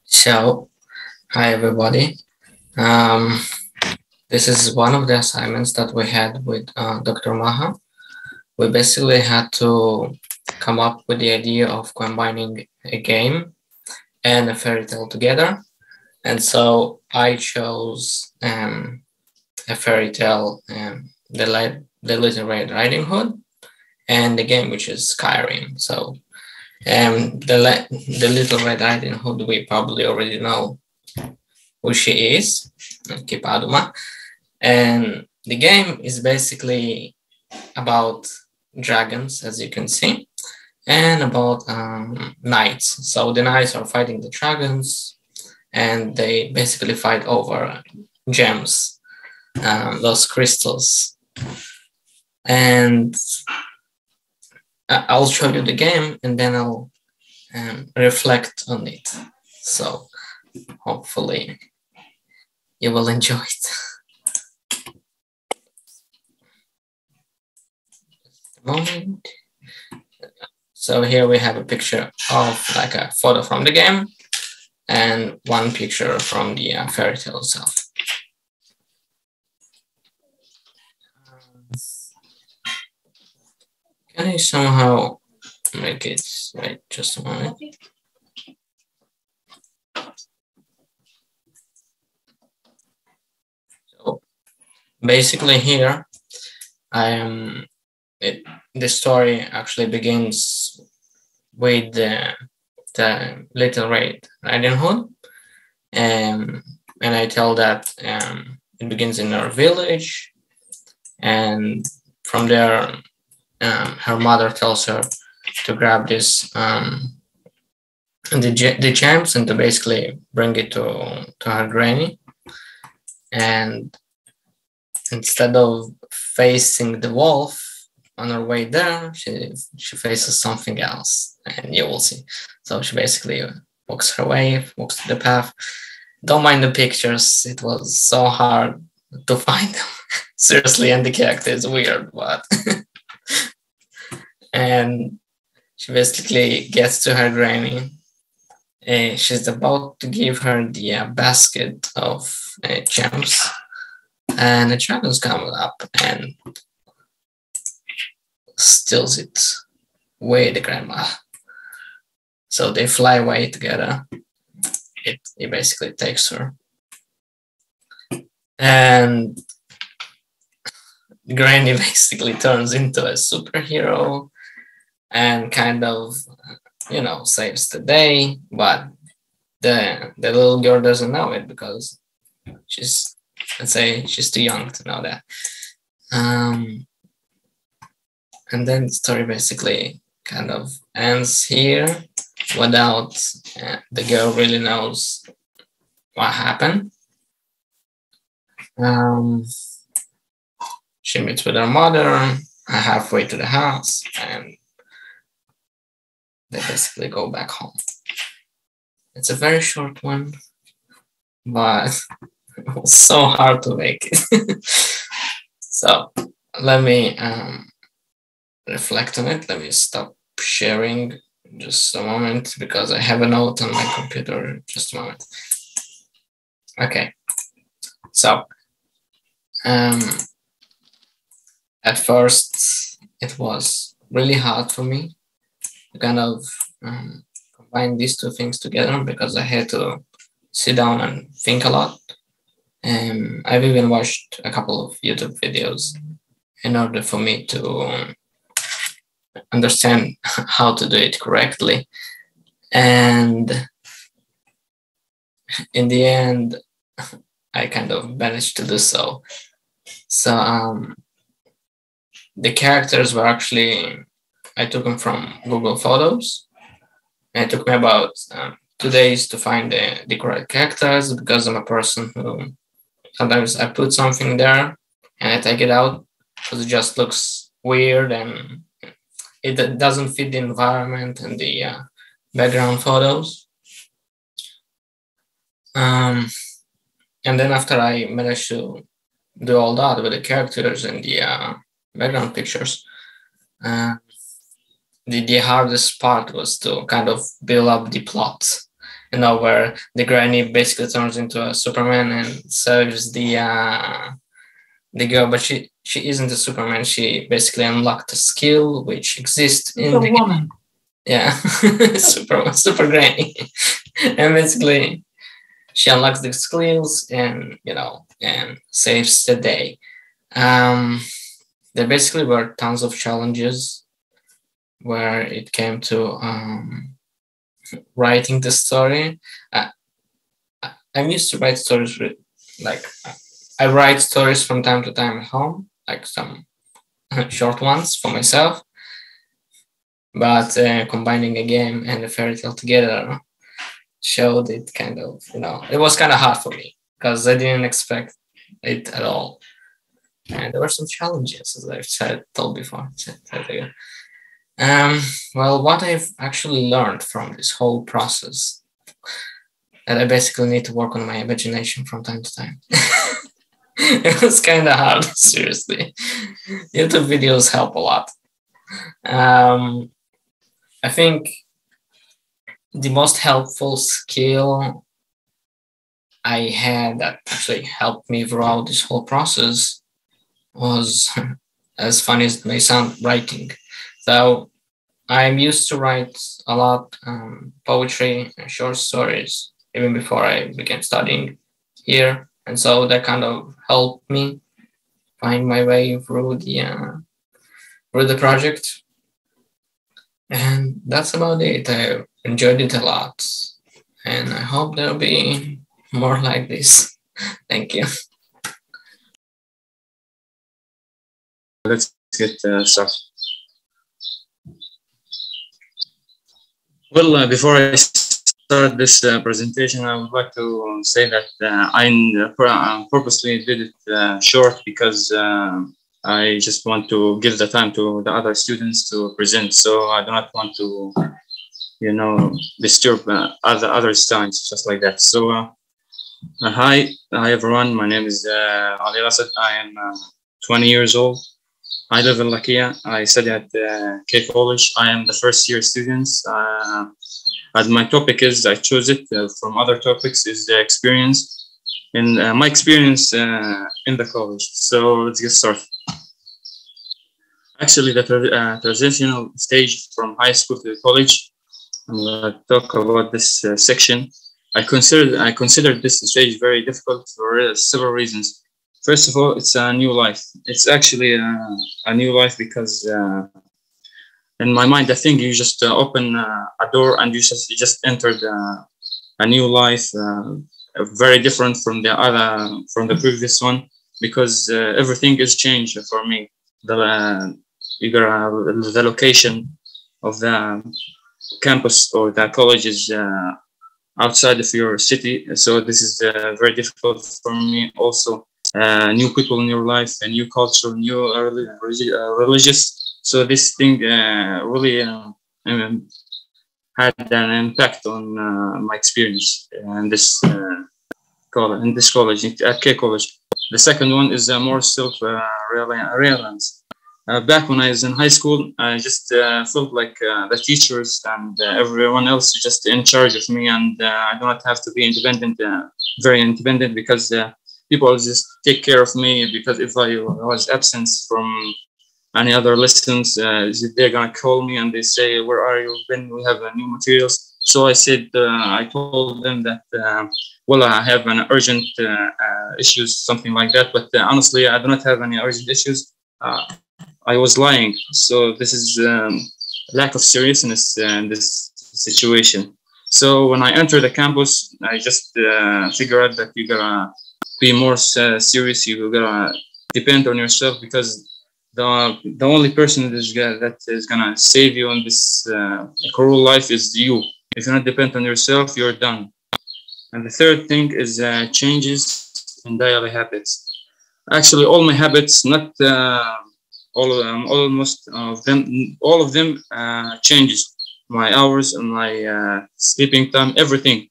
So, hi everybody. Um, this is one of the assignments that we had with Dr. Maha. We basically had to come up with the idea of combining a game and a fairy tale together. And so I chose a fairy tale, the Little Red Riding Hood, and the game which is Skyrim. So the Little Red Riding Hood, we probably already know who she is, Kipaduma. And the game is basically about dragons, as you can see, and about knights. So the knights are fighting the dragons, and they basically fight over gems, those crystals. And I'll show you the game, and then I'll reflect on it. So hopefully you will enjoy it. Moment. So here we have a picture of like a photo from the game and one picture from the fairy tale itself. Can I somehow make it, wait just a moment. So basically here, the story actually begins with the Little Red Riding Hood, and I tell that it begins in her village, and from there, her mother tells her to grab this the gems and to basically bring it to her granny, and instead of facing the wolf on her way there, she faces something else, and you will see. So she basically walks her way, walks to the path. Don't mind the pictures; it was so hard to find them. Seriously, and the character is weird, but and she basically gets to her granny. She's about to give her the basket of gems, and the dragon's comes up and steals it with the grandma. So they fly away together. It basically takes her. And Granny basically turns into a superhero and kind of, saves the day. But the little girl doesn't know it because she's too young to know that. And then the story basically kind of ends here without the girl really knows what happened. She meets with her mother halfway to the house, and they basically go back home. It's a very short one, but it was so hard to make it. So let me reflect on it. Let me stop sharing just a moment because I have a note on my computer. Just a moment. Okay. So at first it was really hard for me to kind of combine these two things together because I had to sit down and think a lot. I've even watched a couple of YouTube videos in order for me to understand how to do it correctly. And in the end, I kind of managed to do so. So the characters were actually, I took them from Google Photos. And it took me about 2 days to find the correct characters because I'm a person who sometimes I put something there and I take it out because it just looks weird and it doesn't fit the environment and the background photos. And then after I managed to do all that with the characters and the background pictures, the hardest part was to kind of build up the plot where the granny basically turns into a Superman and saves the girl, but she isn't a Superman. She basically unlocked a skill which exists in the woman. Yeah, super granny, and basically she unlocks the skills and and saves the day. There basically were tons of challenges where it came to writing the story. I'm used to write stories with, like, I write stories from time to time at home, like some short ones for myself. But combining a game and a fairy tale together showed it kind of, it was kind of hard for me because I didn't expect it at all. And there were some challenges, as I've told before. Well, what I've actually learned from this whole process, that I basically need to work on my imagination from time to time. It was kind of hard, seriously. YouTube videos help a lot. I think the most helpful skill I had that actually helped me throughout this whole process was, as funny as it may sound, writing. So I'm used to write a lot poetry and short stories even before I began studying here, and so that kind of helped me find my way through the project. And that's about it. I enjoyed it a lot, and I hope there'll be more like this. Thank you. Let's get started. Well, before I start this presentation, I would like to say that I purposely did it short because I just want to give the time to the other students to present. So I do not want to, disturb others' times, just like that. So hi everyone. My name is Ali Asad. I am 20 years old. I live in Lakia. I study at K College. I am the first year student. And my topic is, I chose it from other topics, is the experience, and my experience in the college. So let's get started. Actually, the transitional stage from high school to college, I'm going to talk about this section. I considered this stage very difficult for several reasons. First of all, it's a new life. It's actually a new life because in my mind, I think you just open a door and you just entered a new life, very different from the previous one, because everything is changed for me. The location of the campus or the college is outside of your city, so this is very difficult for me. Also, new people in your life, a new culture, new religious. So this thing really had an impact on my experience in this college at K College. The second one is more self-reliance. Back when I was in high school, I just felt like the teachers and everyone else just in charge of me, and I do not have to be independent, very independent, because people just take care of me. Because if I was absent from any other lessons, they're gonna call me and they say, "Where are you? When we have new materials?" So I said, I told them that, well, I have an urgent issues, something like that. But honestly, I do not have any urgent issues. I was lying. So this is lack of seriousness in this situation. So when I entered the campus, I just figured out that you gotta be more serious. You gotta depend on yourself, because the only person that is gonna save you in this cruel life is you. If you don't depend on yourself, you're done. And the third thing is changes in daily habits. Actually, all my habits, not almost all of them changes. My hours and my sleeping time, everything.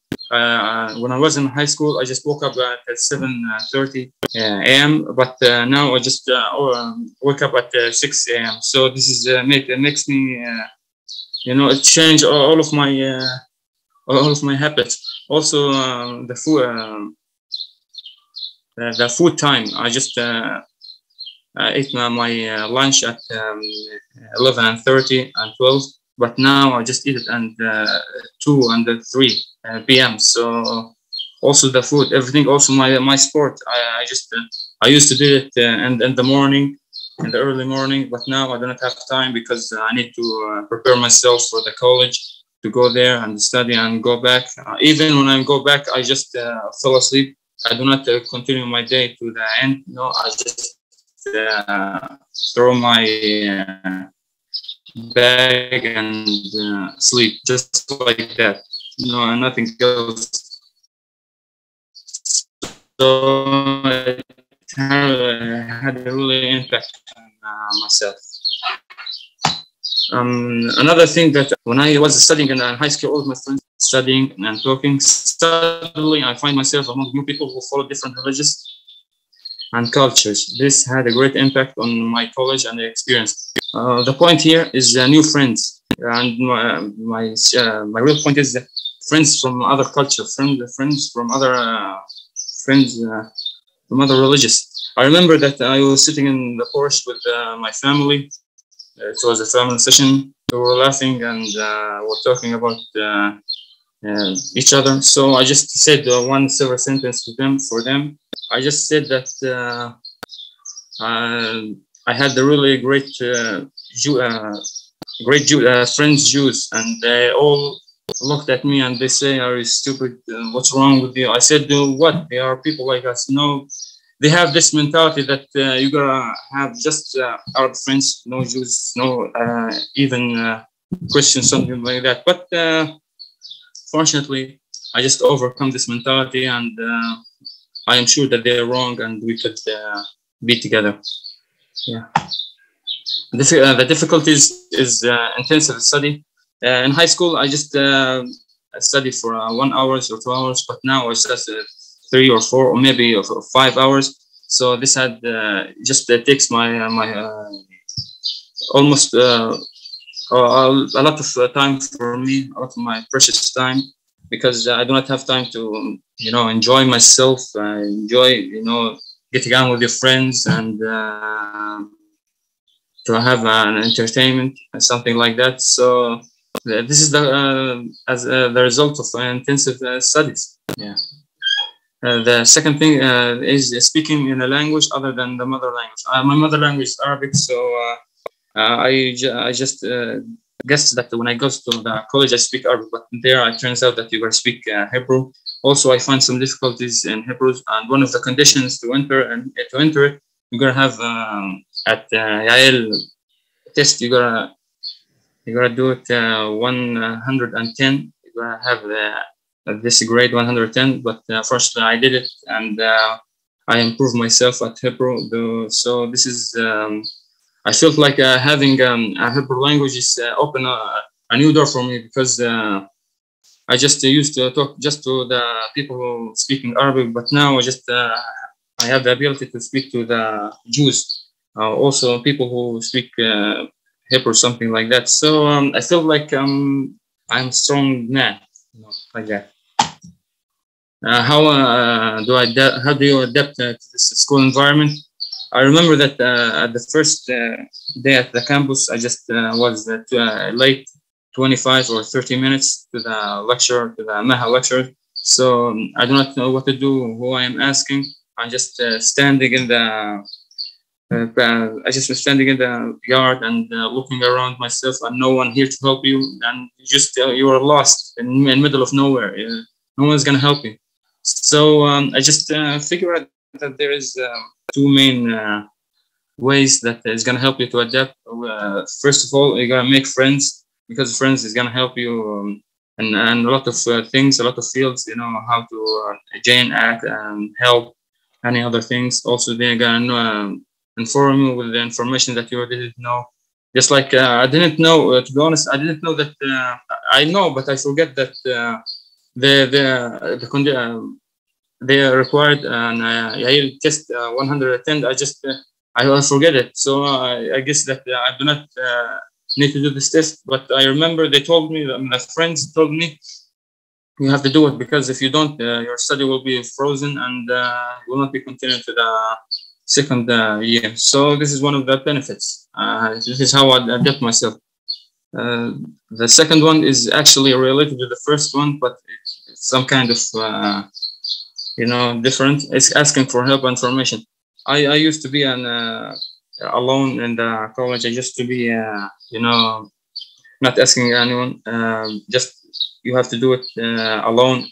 When I was in high school, I just woke up at 7:30 a.m. But now I just wake up at 6 a.m. So this is makes me, it changed all of my habits. Also, the food time. I ate my lunch at 11:30 and 12, but now I just eat it at 2 and 3 p.m. So also the food, everything. Also my sport. I used to do it in the morning, in the early morning, but now I do not have time because I need to prepare myself for the college, to go there and study and go back. Even when I go back, I just fall asleep. I do not continue my day to the end. No, I just throw my bag and sleep just like that. No, and nothing else. So it had a really impact on myself. Another thing that when I was studying in high school, all my friends studying and talking, suddenly I find myself among new people who follow different religions and cultures. This had a great impact on my college and the experience. The point here is new friends, and my real point is that friends from other culture, friends from other friends from other religions. I remember that I was sitting in the porch with my family. It was a family session. We were laughing and were talking about each other. So I just said one silver sentence to them. For them, I just said that I had a really great friends Jews, and they all looked at me and they say, "Are you stupid? What's wrong with you?" I said, "What? They are people like us." No, they have this mentality that you gotta have just Arab friends, no Jews, no even Christians, something like that. But fortunately, I just overcome this mentality, and I am sure that they're wrong, and we could be together. Yeah. The difficulties is intensive study. In high school, I just studied for 1 hour or 2 hours, but now I just 3 or 4 or maybe 5 hours. So this had just takes my almost a lot of time for me, a lot of my precious time, because I do not have time to enjoy myself, enjoy getting on with your friends and to have an entertainment and something like that. So this is the result of intensive studies. Yeah. The second thing is speaking in a language other than the mother language. My mother language is Arabic, so I just guessed that when I go to the college I speak Arabic, but there it turns out that you gotta speak Hebrew. Also, I find some difficulties in Hebrew, and one of the conditions to enter it, you're gonna have at Yael test. You gotta do it 110. You're gonna have this grade 110. But fortunately, I did it, and I improved myself at Hebrew. So this is. I felt like having a Hebrew language is open a new door for me, because I just used to talk just to the people who speaking Arabic, but now I have the ability to speak to the Jews, also people who speak Hebrew, something like that. So I feel like I'm a strong man, like that. How do you adapt to this school environment? I remember that at the first day at the campus, I just was late 25 or 30 minutes to the lecture, to the Maha lecture. So I do not know what to do, who I am asking. I'm just standing in the yard and looking around myself, and no one here to help you. And you are lost in the middle of nowhere. No one's gonna help you. So I just figured out that there is two main ways that is going to help you to adapt. First of all, you're going to make friends, because friends is going to help you and a lot of things, a lot of fields, how to join, act, and help, any other things. Also, they're going to inform you with the information that you didn't know. Just like I didn't know, to be honest, I didn't know that I know, but I forget that they are required an Yale test 110. I forget it. So I guess that I do not need to do this test. But I remember they told me, my friends told me you have to do it, because if you don't, your study will be frozen and will not be continued to the second year. So this is one of the benefits. This is how I adapt myself. The second one is actually related to the first one, but it's some kind of different. It's asking for help and information. I used to be alone in the college. I used to be not asking anyone. Just you have to do it alone.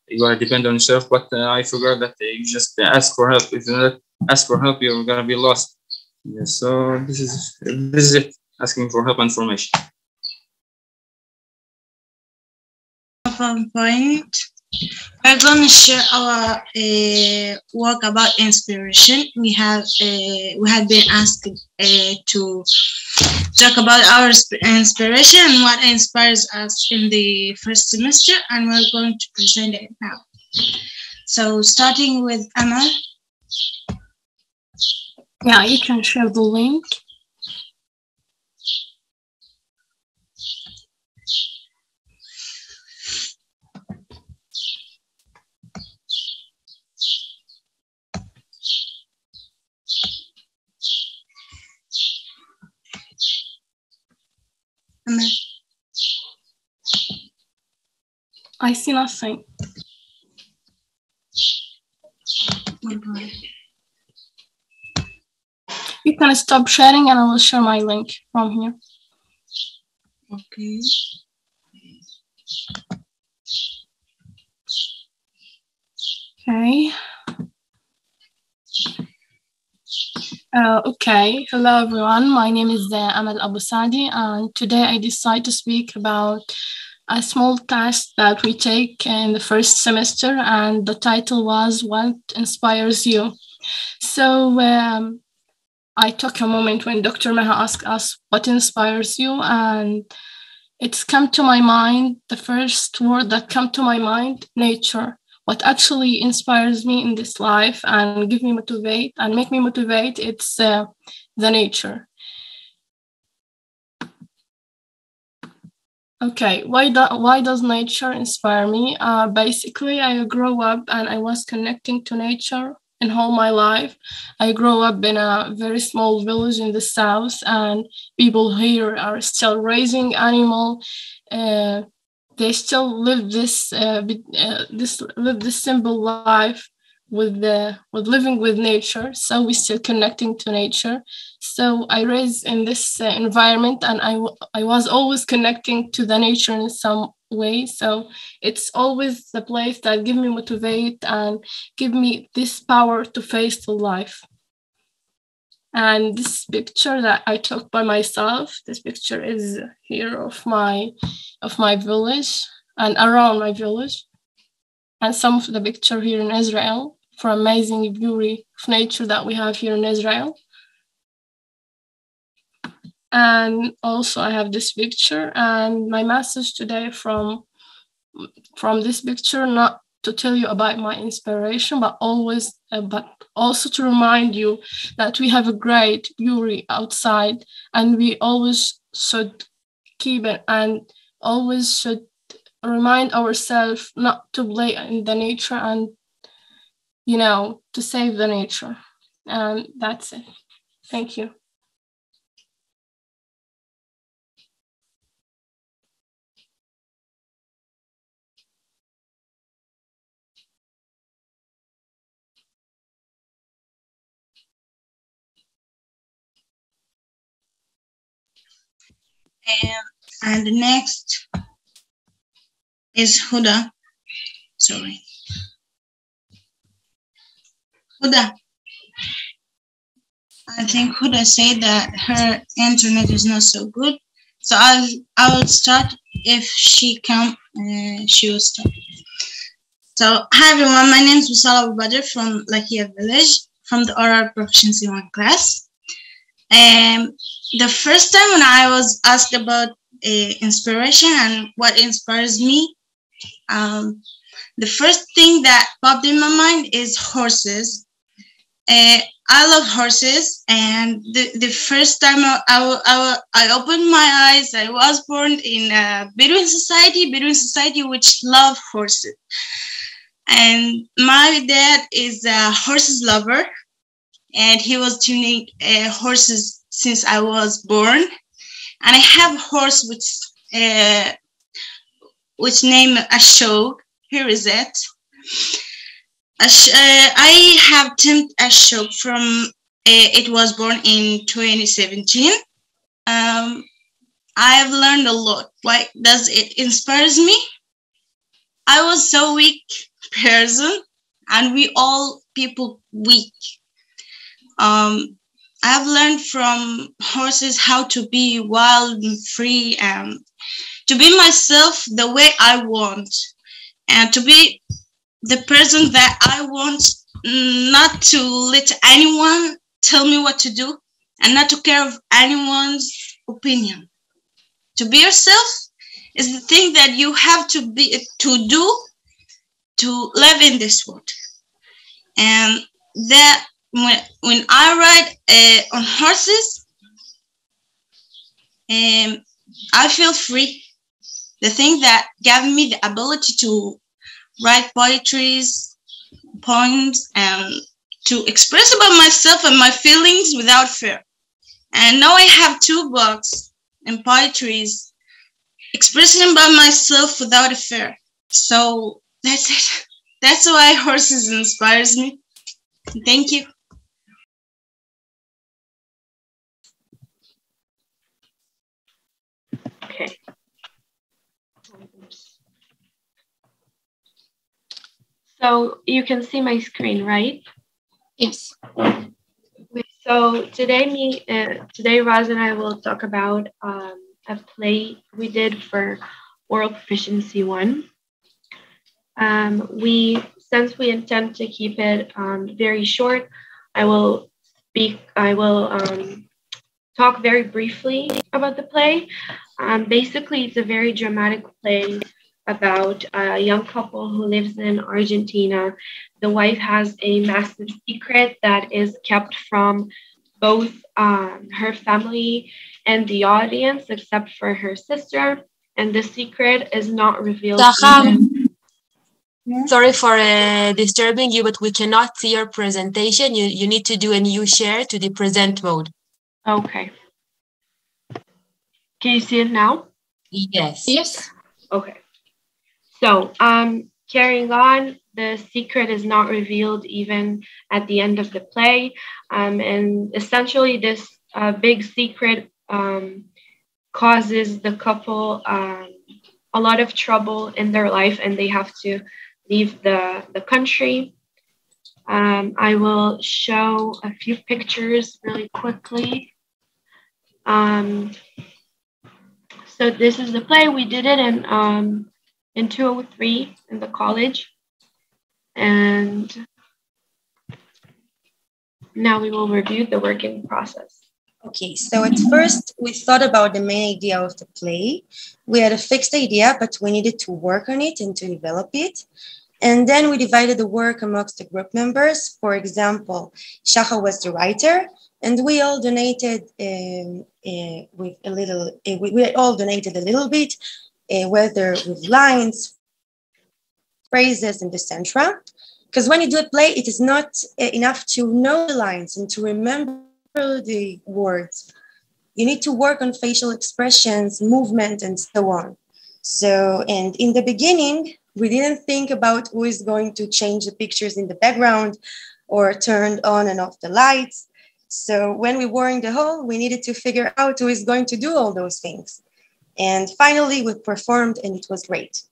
You are depend on yourself. But I forgot that you just ask for help. If you not ask for help, you're gonna be lost. Yeah, so this is it. Asking for help and information. Point. We're going to share our work about inspiration. We have been asked to talk about our inspiration and what inspires us in the first semester, and we're going to present it now. So starting with Amal. Yeah, you can share the link. I see nothing. You can stop sharing and I will share my link from here. Okay. Okay. Okay. Hello, everyone. My name is Amal Abu Sadi, and today I decide to speak about a small task that we take in the first semester, and the title was What Inspires You? So I took a moment when Dr. Maha asked us what inspires you, and it's come to my mind, the first word that came to my mind, nature. What actually inspires me in this life and make me motivate, it's the nature. Okay, why does nature inspire me? Basically, I grew up and I was connecting to nature in all my life. I grew up in a very small village in the south, and people here are still raising animals. They still live this simple life with living with nature. So we're still connecting to nature. So I raised in this environment, and I was always connecting to the nature in some way. So it's always the place that give me motivate and give me this power to face the life. And this picture that I took by myself, this picture is here of my village and around my village. And some of the picture here in Israel for amazing beauty of nature that we have here in Israel. And also I have this picture, and my message today from this picture, not to tell you about my inspiration, but also to remind you that we have a great beauty outside, and we always should keep it and always should remind ourselves not to play in the nature and, to save the nature. And that's it. Thank you. And the next is Huda. Sorry. Huda. I think Huda said that her internet is not so good. So I will start. If she can, she will start. So hi everyone, my name is Busala Badr from Lakia Village, from the oral Proficiency 1 class. The first time when I was asked about inspiration and what inspires me, the first thing that popped in my mind is horses. I love horses, and the first time I opened my eyes, I was born in a Bedouin society which love horses. And my dad is a horses lover, and he was tuning horses since I was born. And I have a horse which name Ashok. Here is it. I have Tim Ashok from. It was born in 2017. I have learned a lot. Why does it inspires me? I was so weak person, and we all people weak. I have learned from horses how to be wild and free, and to be myself the way I want, and to be the person that I want, not to let anyone tell me what to do, and not to care of anyone's opinion. To be yourself is the thing that you have to do to live in this world. And that when I ride on horses, I feel free. The thing that gave me the ability to write poetries, poems, and to express about myself and my feelings without fear. And now I have 2 books and poetries expressing about myself without a fear. So that's it. That's why horses inspires me. Thank you. Okay. So you can see my screen, right? Yes. So today Roz and I will talk about a play we did for Oral Proficiency 1. Since we intend to keep it very short, I will talk very briefly about the play. Basically, it's a very dramatic play about a young couple who lives in Argentina. The wife has a massive secret that is kept from both her family and the audience, except for her sister. And the secret is not revealed. Sorry for disturbing you, but we cannot see your presentation. You need to do a new share to the present mode. Okay. Can you see it now? Yes. Yes. Okay. So, carrying on, the secret is not revealed even at the end of the play. And essentially, this big secret causes the couple a lot of trouble in their life, and they have to leave the country. I will show a few pictures really quickly. So this is the play. We did it in 2003 in the college. And now we will review the working process. Okay, so at first we thought about the main idea of the play. We had a fixed idea, but we needed to work on it and to develop it. And then we divided the work amongst the group members. For example, Shaha was the writer, and we all donated with a little. We all donated a little bit, whether with lines, phrases, and etc. Because when you do a play, it is not enough to know the lines and to remember the words. You need to work on facial expressions, movement, and so on. So, and in the beginning, we didn't think about who is going to change the pictures in the background or turn on and off the lights. So when we were in the hall, we needed to figure out who is going to do all those things. And finally, we performed, and it was great.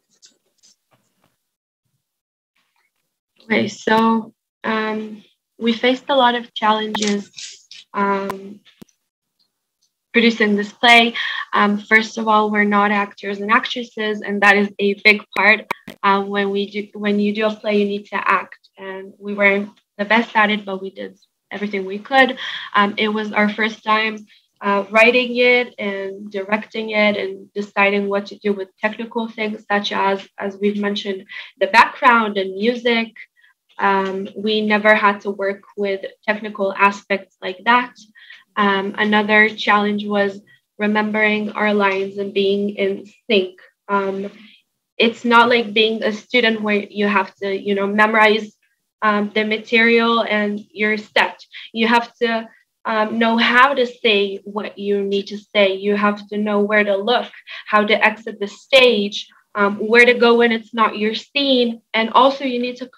Okay, so we faced a lot of challenges producing this play. First of all, we're not actors and actresses, and that is a big part. When you do a play, you need to act, and we weren't the best at it, but we did everything we could. It was our first time writing it and directing it and deciding what to do with technical things such as we've mentioned, the background and music. We never had to work with technical aspects like that. Another challenge was remembering our lines and being in sync. It's not like being a student where you have to, memorize the material and you're set. You have to know how to say what you need to say. You have to know where to look, how to exit the stage, where to go when it's not your scene. And also you need to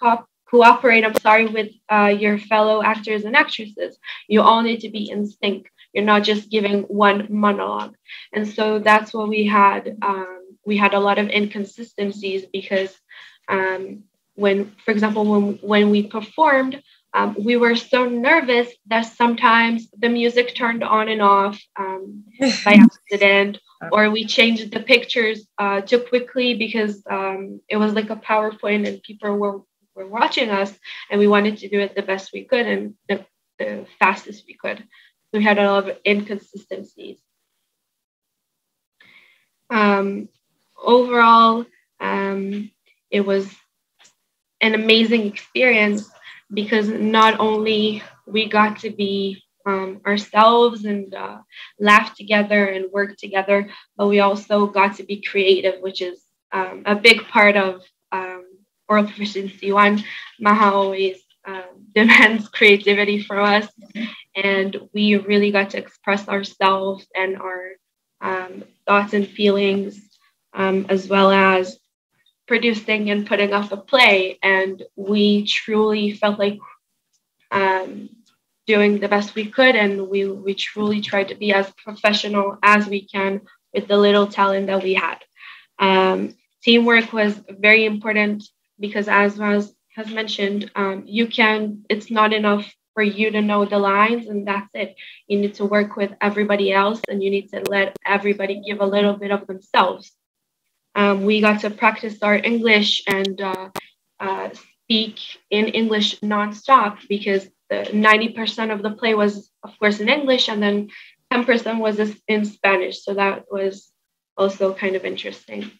cooperate, with your fellow actors and actresses. You all need to be in sync. You're not just giving one monologue. And so that's what we had. We had a lot of inconsistencies because when, for example, when we performed, we were so nervous that sometimes the music turned on and off by accident, or we changed the pictures too quickly because it was like a PowerPoint and people were watching us, and we wanted to do it the best we could and the fastest we could. We had a lot of inconsistencies. Overall, it was an amazing experience because not only we got to be ourselves and laugh together and work together, but we also got to be creative, which is a big part of oral proficiency. One, Maha always demands creativity from us, and we really got to express ourselves and our thoughts and feelings, as well as producing and putting up a play. And we truly felt like doing the best we could, and we truly tried to be as professional as we can with the little talent that we had. Teamwork was very important because, as Raz has mentioned, it's not enough for you to know the lines and that's it. You need to work with everybody else, and you need to let everybody give a little bit of themselves. We got to practice our English and speak in English nonstop because the 90% of the play was, of course, in English, and then 10% was in Spanish. So that was also kind of interesting.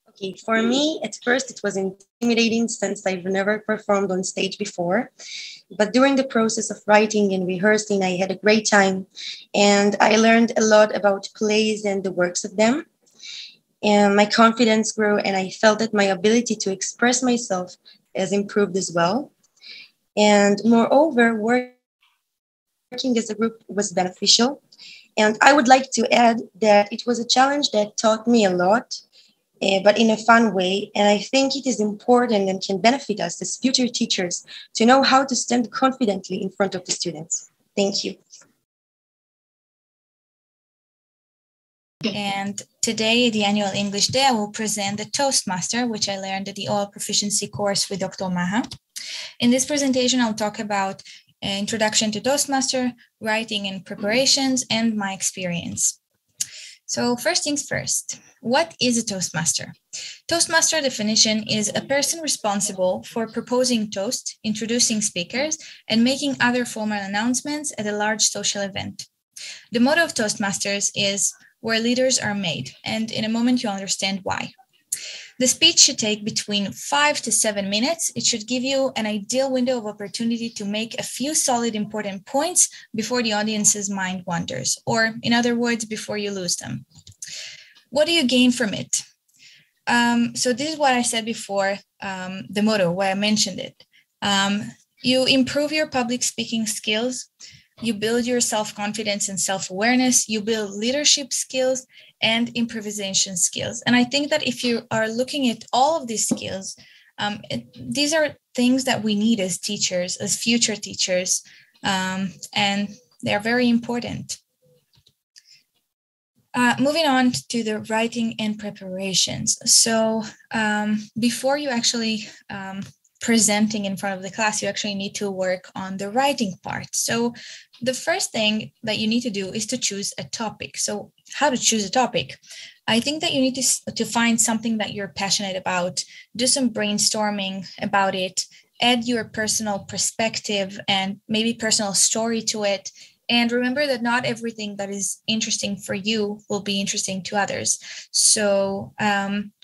Okay, for me, at first it was intimidating since I've never performed on stage before. But during the process of writing and rehearsing, I had a great time, and I learned a lot about plays and the works of them. And my confidence grew, and I felt that my ability to express myself has improved as well. And moreover, working as a group was beneficial. And I would like to add that it was a challenge that taught me a lot, but in a fun way. And I think it is important and can benefit us as future teachers to know how to stand confidently in front of the students. Thank you. And today, the annual English Day, I will present the Toastmaster, which I learned at the Oral Proficiency course with Dr. Maha. In this presentation, I'll talk about introduction to Toastmaster, writing and preparations, and my experience. So first things first, what is a Toastmaster? Toastmaster definition is a person responsible for proposing toast, introducing speakers, and making other formal announcements at a large social event. The motto of Toastmasters is where leaders are made, and in a moment you'll understand why. The speech should take between 5 to 7 minutes. It should give you an ideal window of opportunity to make a few solid important points before the audience's mind wanders, or in other words, before you lose them. What do you gain from it? So this is what I said before, the motto, where I mentioned it. You improve your public speaking skills. You build your self-confidence and self-awareness, you build leadership skills and improvisation skills. And I think that if you are looking at all of these skills, these are things that we need as teachers, as future teachers, and they're very important. Moving on to the writing and preparations. So before you actually presenting in front of the class, you actually need to work on the writing part. So the first thing that you need to do is to choose a topic. So how to choose a topic? I think that you need to find something that you're passionate about, do some brainstorming about it, add your personal perspective and maybe personal story to it. And remember that not everything that is interesting for you will be interesting to others. So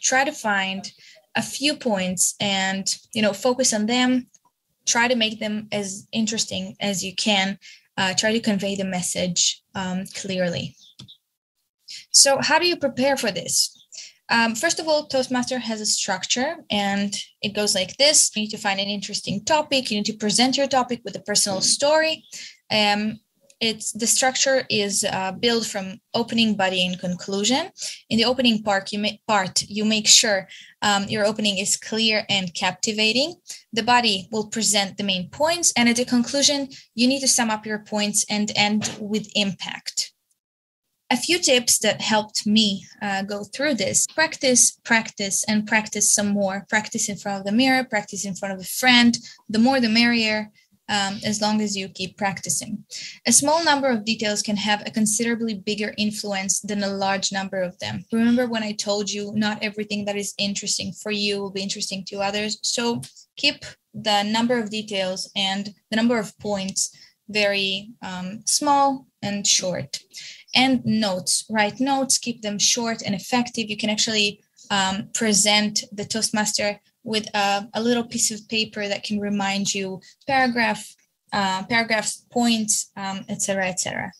try to find a few points and, focus on them. Try to make them as interesting as you can. Try to convey the message clearly. So how do you prepare for this? First of all, Toastmaster has a structure and it goes like this. You need to find an interesting topic. You need to present your topic with a personal story. The structure is built from opening, body, and conclusion. In the opening part, you make sure your opening is clear and captivating. The body will present the main points, and at the conclusion, you need to sum up your points and end with impact. A few tips that helped me go through this: practice, and practice some more. Practice in front of the mirror, practice in front of a friend. The more the merrier. As long as you keep practicing. A small number of details can have a considerably bigger influence than a large number of them. Remember when I told you not everything that is interesting for you will be interesting to others? So keep the number of details and the number of points very small and short. And notes, write notes, keep them short and effective. You can actually present the Toastmaster with a little piece of paper that can remind you paragraphs, points, etc., etc.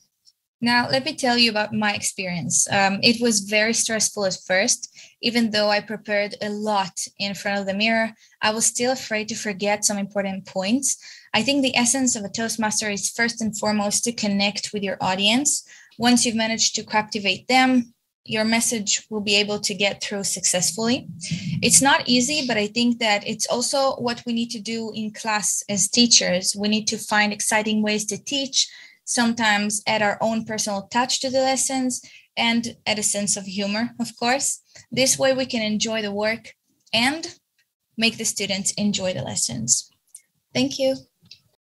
Now, let me tell you about my experience. It was very stressful at first. Even though I prepared a lot in front of the mirror, I was still afraid to forget some important points. I think the essence of a Toastmaster is first and foremost to connect with your audience. Once you've managed to captivate them, your message will be able to get through successfully. It's not easy, but I think that it's also what we need to do in class as teachers. We need to find exciting ways to teach, sometimes add our own personal touch to the lessons, and add a sense of humor, of course. This way we can enjoy the work and make the students enjoy the lessons. Thank you.